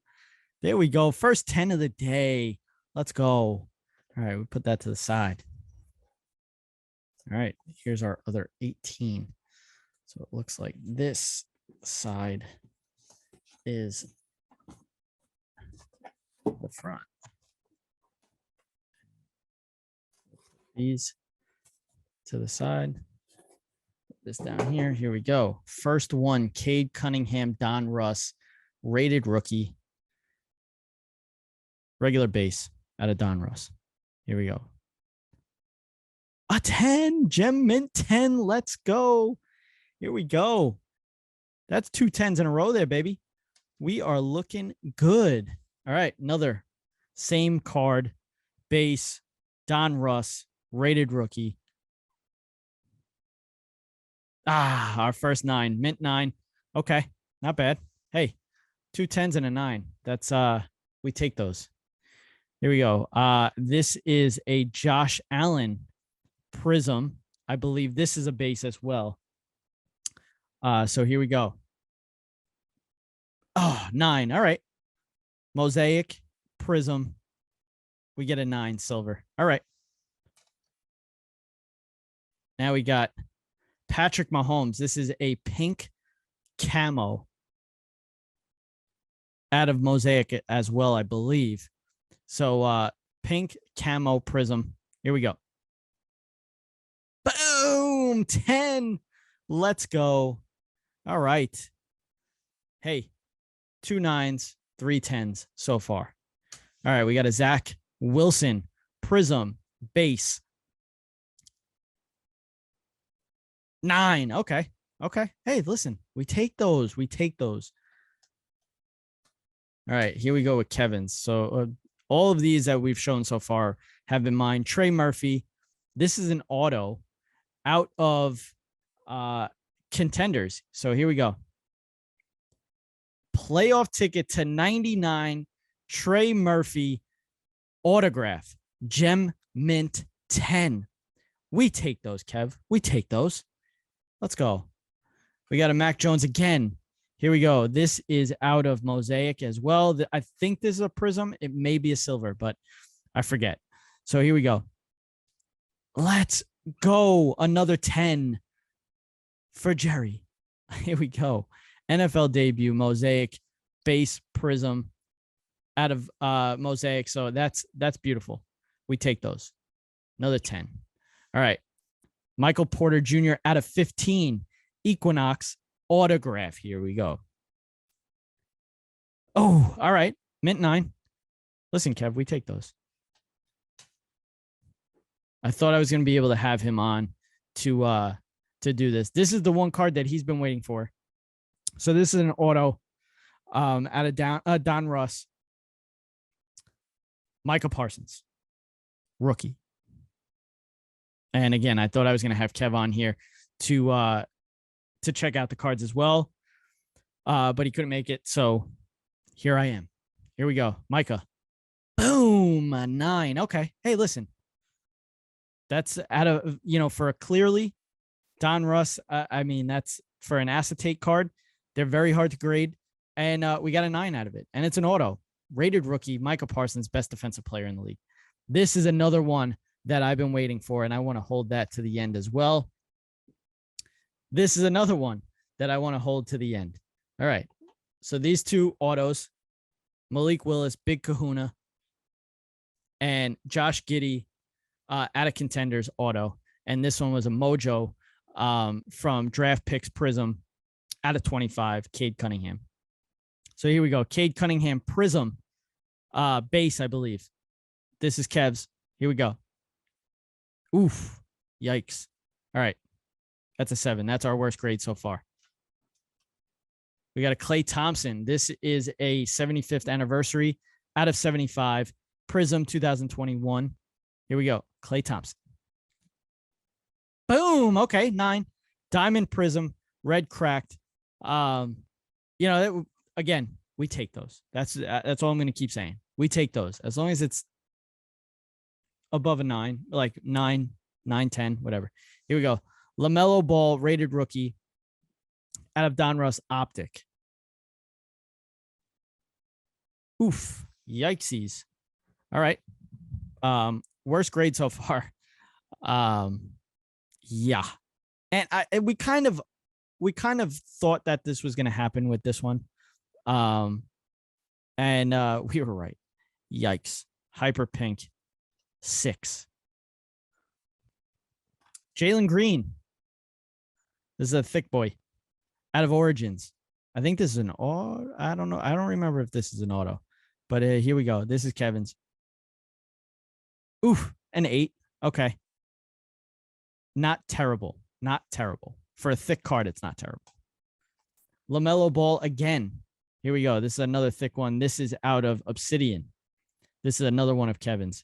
There we go. First 10 of the day. Let's go. All right, we put that to the side. All right, here's our other 18. So it looks like this side is the front. These to the side. Put this down here. Here we go. First one, Cade Cunningham, Don Russ, rated rookie. Regular base out of Don Russ. Here we go. A 10, Gem Mint 10. Let's go. Here we go. That's 2 10s in a row there, baby. We are looking good. All right, another same card, base, Don Russ, rated rookie. Our first 9, Mint 9. Okay, not bad. Hey, 2 10s and a 9. That's we take those. Here we go. This is a Josh Allen prism. I believe this is a base as well. So here we go. Oh, 9. All right. Mosaic prism. We get a 9 silver. All right. Now we got Patrick Mahomes. This is a pink camo out of Mosaic as well, I believe. So pink camo prism. Here we go. Boom. 10. Let's go. All right. Hey, 2 9s, 3 10s so far. All right, we got a Zach Wilson prism base. 9. Okay. Hey, listen, we take those. All right, here we go with Kevin's. So all of these that we've shown so far have been mine. Trey Murphy. This is an auto out of contenders. So here we go. Playoff ticket to 99, Trey Murphy autograph, Gem Mint 10. We take those, Kev. We take those. Let's go. We got a Mac Jones again. Here we go. This is out of Mosaic as well. I think this is a prism. It may be a silver, but I forget. So here we go. Let's go. Another 10 for Jerry. Here we go. NFL debut, Mosaic base prism out of Mosaic. So that's beautiful. We take those. Another 10. All right. Michael Porter Jr. out of 15. Equinox autograph. Here we go. Oh, all right. Mint 9. Listen, Kev, we take those. I thought I was going to be able to have him on to do this. This is the one card that he's been waiting for. So this is an auto out of Don Russ. Micah Parsons, rookie. And again, I thought I was going to have Kev on here to check out the cards as well, but he couldn't make it. So here I am. Here we go. Micah. Boom, a 9. Okay. Hey, listen. That's out of, for a clearly Don Russ. I mean, that's for an acetate card. They're very hard to grade. And we got a 9 out of it. And it's an auto. Rated rookie, Micah Parsons, best defensive player in the league. This is another one that I've been waiting for, and I want to hold that to the end as well. This is another one that I want to hold to the end. All right. So these two autos, Malik Willis, Big Kahuna, and Josh Giddey out of Contenders auto. And this one was a Mojo from Draft Picks Prism out of 25, Cade Cunningham. So here we go. Cade Cunningham Prism base, I believe. This is Kev's. Here we go. Oof. Yikes. All right. That's a 7. That's our worst grade so far. We got a Klay Thompson. This is a 75th anniversary out of 75. Prism 2021. Here we go. Klay Thompson. Boom. Okay. 9. Diamond Prism. Red cracked. Again, we take those. That's all I'm going to keep saying. We take those as long as it's above a 9, like 9, 10, whatever. Here we go. LaMelo Ball, rated rookie out of Don Russ Optic. Oof. Yikesies. All right. Worst grade so far. Yeah. And we kind of thought that this was going to happen with this one. And we were right. Yikes. Hyper pink 6. Jalen Green. This is a thick boy out of Origins. I think this is an auto. I don't know. I don't remember if this is an auto, but here we go. This is Kevin's. Oof, an 8. Okay. Not terrible. Not terrible. For a thick card, it's not terrible. LaMelo Ball again. Here we go. This is another thick one. This is out of Obsidian. This is another one of Kevin's.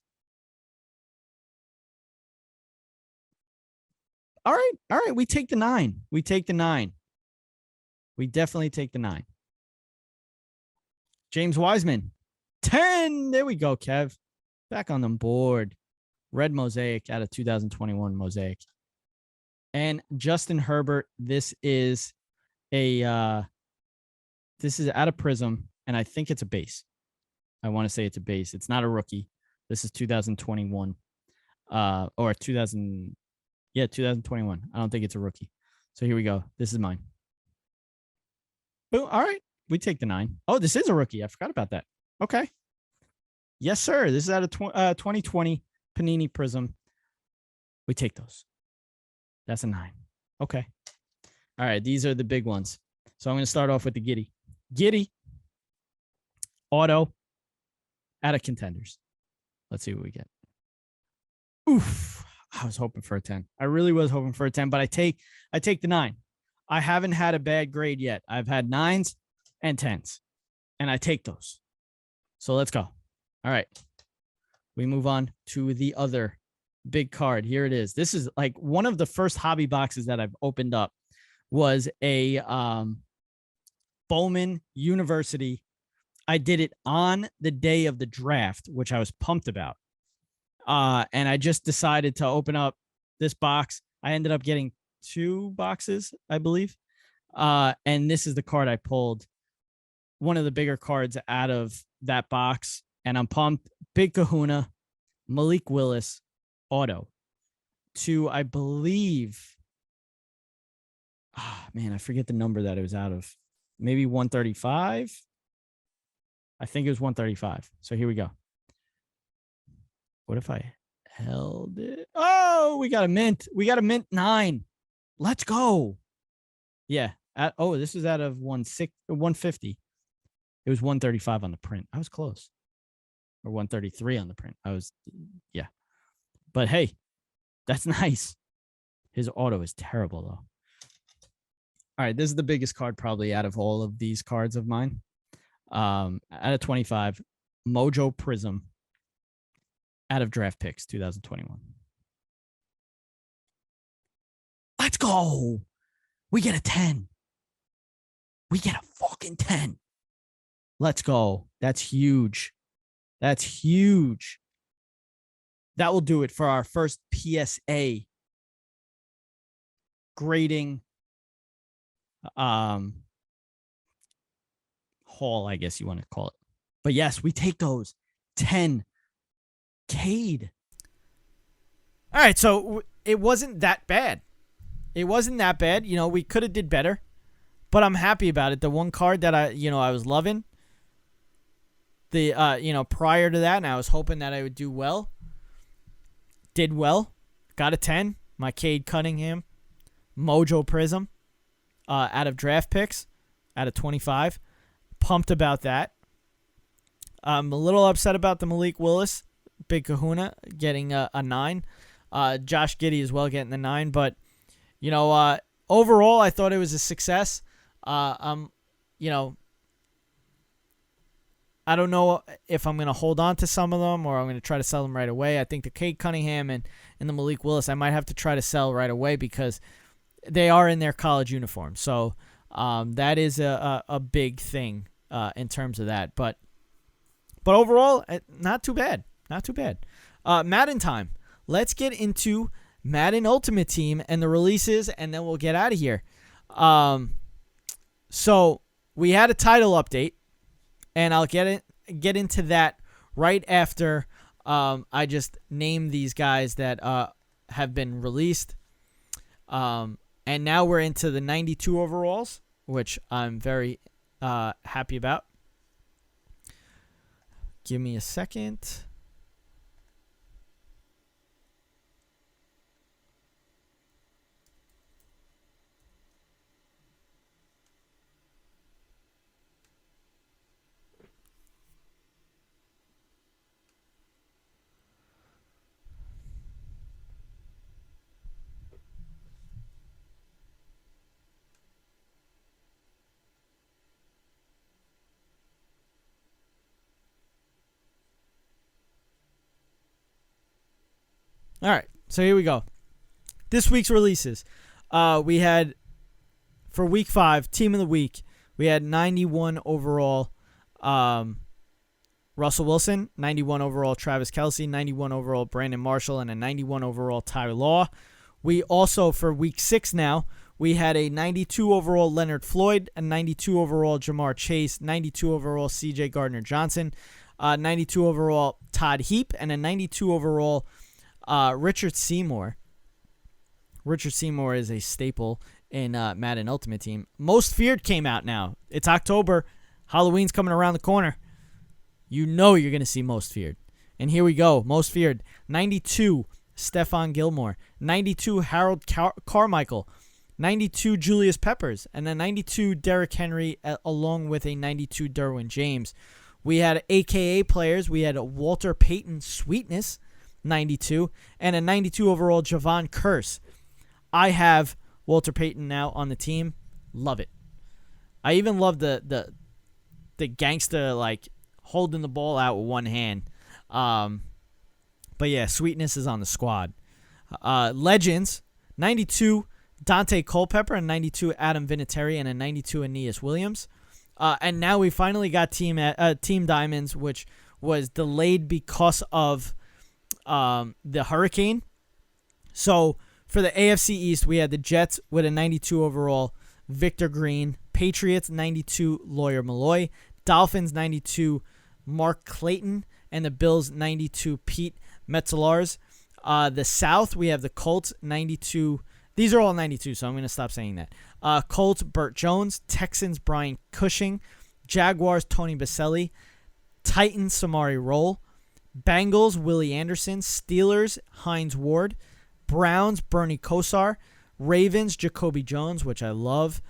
All right. We take the 9. We take the 9. We definitely take the 9. James Wiseman, 10. There we go, Kev. Back on the board. Red Mosaic out of 2021 Mosaic. And Justin Herbert, this is out of Prism, and I think it's a base. I want to say it's a base. It's not a rookie. This is 2021. Or 2000. Yeah, 2021. I don't think it's a rookie. So here we go. This is mine. Boom. All right. We take the 9. Oh, this is a rookie. I forgot about that. Okay. Yes, sir. This is out of 2020 Panini Prism. We take those. That's a 9. Okay. All right. These are the big ones. So I'm going to start off with the Giddey. Giddey. Auto. Out of Contenders. Let's see what we get. Oof. I was hoping for a 10. I really was hoping for a 10, but I take the 9. I haven't had a bad grade yet. I've had 9s and 10s, and I take those. So let's go. All right. We move on to the other big card. Here it is. This is like one of the first hobby boxes that I've opened up was a Bowman University. I did it on the day of the draft, which I was pumped about. And I just decided to open up this box. I ended up getting 2 boxes, I believe. And this is the card I pulled. One of the bigger cards out of that box. And I'm pumped. Big Kahuna, Malik Willis, auto. To, I believe, I forget the number that it was out of. Maybe 135. I think it was 135. So here we go. What if I held it? Oh, we got a mint. We got a mint 9. Let's go. Yeah. This is out of 150. It was 135 on the print. I was close. Or 133 on the print. Yeah. But hey, That's nice. His auto is terrible, though. All right, this is the biggest card probably out of all of these cards of mine. Out of 25, Mojo Prism out of draft picks 2021. Let's go. We get a 10. We get a fucking 10. Let's go. That's huge. That's huge. That will do it for our first PSA grading haul, I guess you want to call it. But yes, we take those 10 Cade. All right, so it wasn't that bad. It wasn't that bad. You know, we could have did better, but I'm happy about it. The one card that I was loving, prior to that, and I was hoping that I would do well. Did well. Got a 10. My Cade Cunningham Mojo Prism out of draft picks out of 25. Pumped about that. I'm a little upset about the Malik Willis Big Kahuna getting a 9. Josh Giddey as well getting the 9. But, overall, I thought it was a success. I don't know if I'm going to hold on to some of them or I'm going to try to sell them right away. I think the Cade Cunningham and the Malik Willis, I might have to try to sell right away because they are in their college uniform. So that is a big thing in terms of that. But overall, not too bad. Not too bad. Madden time. Let's get into Madden Ultimate Team and the releases, and then we'll get out of here. So we had a title update. And I'll get into that right after I just name these guys that have been released. And now we're into the 92 overalls, which I'm very happy about. Give me a second. All right, so here we go. This week's releases. We had, for week 5, Team of the Week, we had 91 overall Russell Wilson, 91 overall Travis Kelce, 91 overall Brandon Marshall, and a 91 overall Tyler Law. We also, for week 6 now, we had a 92 overall Leonard Floyd, a 92 overall Jamar Chase, 92 overall CJ Gardner-Johnson, 92 overall Todd Heap, and a 92 overall Richard Seymour. Richard Seymour is a staple in Madden Ultimate Team. Most Feared came out now. It's October. Halloween's coming around the corner. You know you're going to see Most Feared. And here we go. Most Feared. 92, Stephon Gilmore. 92, Harold Carmichael. 92, Julius Peppers. And a 92, Derrick Henry, along with a 92, Derwin James. We had AKA players. We had Walter Payton Sweetness, 92, and a 92 overall Javon Curse. I have Walter Payton now on the team. Love it. I even love the gangster, like, holding the ball out with one hand. But yeah, Sweetness is on the squad. Legends, 92 Dante Culpepper, and 92 Adam Vinatieri, and a 92 Aeneas Williams. And now we finally got Team Diamonds, which was delayed because of the hurricane. So for the AFC East, we had the Jets with a 92 overall Victor Green, Patriots 92 Lawyer Malloy, Dolphins 92 Mark Clayton, and the Bills 92 Pete Metzelaars. The South, we have the Colts 92. These are all 92, so I'm going to stop saying that. Colts Burt Jones, Texans Brian Cushing, Jaguars Tony Baselli, Titans Samari Roll, Bengals, Willie Anderson. Steelers, Hines Ward. Browns, Bernie Kosar. Ravens, Jacoby Jones, which I love.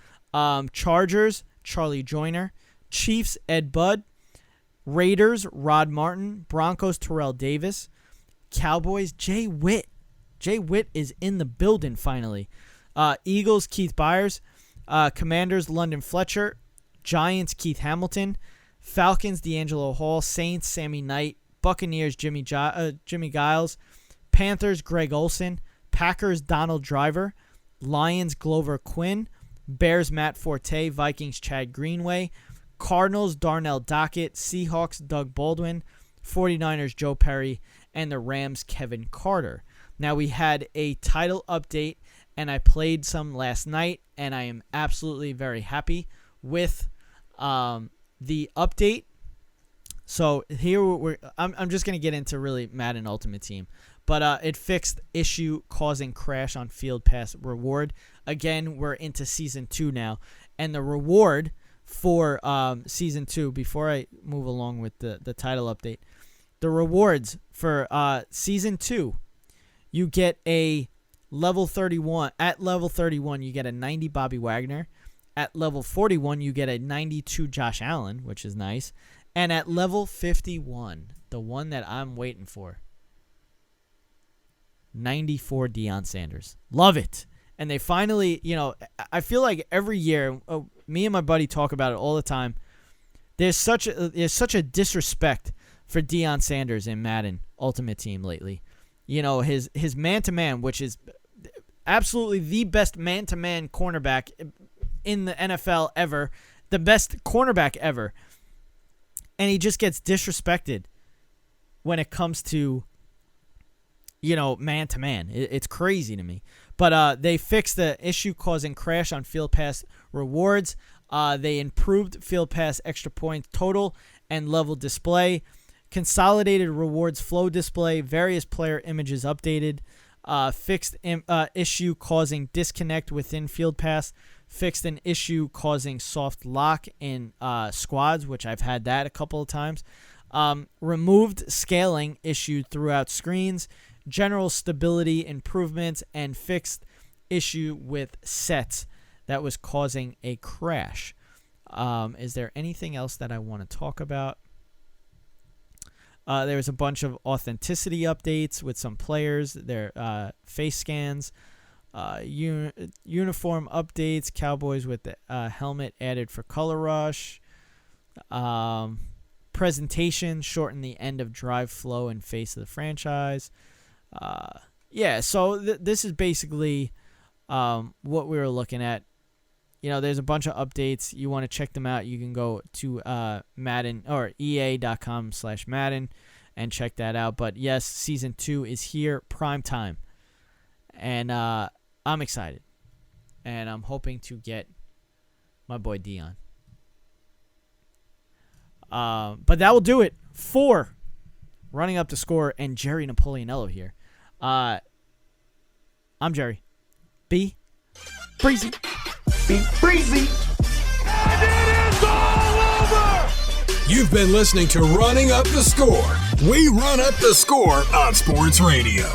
Chargers, Charlie Joyner. Chiefs, Ed Budd. Raiders, Rod Martin. Broncos, Terrell Davis. Cowboys, Jay Witt. Jay Witt is in the building finally. Eagles, Keith Byers. Commanders, London Fletcher. Giants, Keith Hamilton. Falcons, D'Angelo Hall. Saints, Sammy Knight. Buccaneers, Jimmy Giles. Panthers, Greg Olson. Packers, Donald Driver. Lions, Glover Quinn. Bears, Matt Forte. Vikings, Chad Greenway. Cardinals, Darnell Dockett. Seahawks, Doug Baldwin. 49ers, Joe Perry. And the Rams, Kevin Carter. Now, we had a title update, and I played some last night, and I am absolutely very happy with the update. So here I'm just going to get into really Madden Ultimate Team. But it fixed issue causing crash on Field Pass reward. Again, we're into Season 2 now. And the reward for Season 2, before I move along with the title update, the rewards for Season 2, you get a level 31. At level 31, you get a 90 Bobby Wagner. At level 41, you get a 92 Josh Allen, which is nice. And at level 51, the one that I'm waiting for, 94 Deion Sanders. Love it. And they finally, I feel like every year, me and my buddy talk about it all the time. There's such a disrespect for Deion Sanders in Madden Ultimate Team lately. His man-to-man, which is absolutely the best man-to-man cornerback in the NFL ever, the best cornerback ever. And he just gets disrespected when it comes to, man-to-man. It's crazy to me. But they fixed the issue causing crash on Field Pass rewards. They improved Field Pass extra points total and level display. Consolidated rewards flow display. Various player images updated. Fixed issue causing disconnect within Field Pass. Fixed an issue causing soft lock in squads, which I've had that a couple of times. Removed scaling issue throughout screens. General stability improvements, and fixed issue with sets that was causing a crash. Is there anything else that I want to talk about? There was a bunch of authenticity updates with some players, their face scans, uniform updates, Cowboys with the helmet added for Color Rush, presentation, shorten the end of drive flow and face of the franchise. So this is basically what we were looking at. There's a bunch of updates. You want to check them out, you can go to Madden or EA.com/Madden and check that out. But yes, Season 2 is here, prime time. And I'm excited. And I'm hoping to get my boy Dion. But that will do it for Running Up the Score and Jerry Napoleonello here. I'm Jerry. Be breezy. Be breezy. And it is all over! You've been listening to Running Up the Score. We run up the score on sports radio.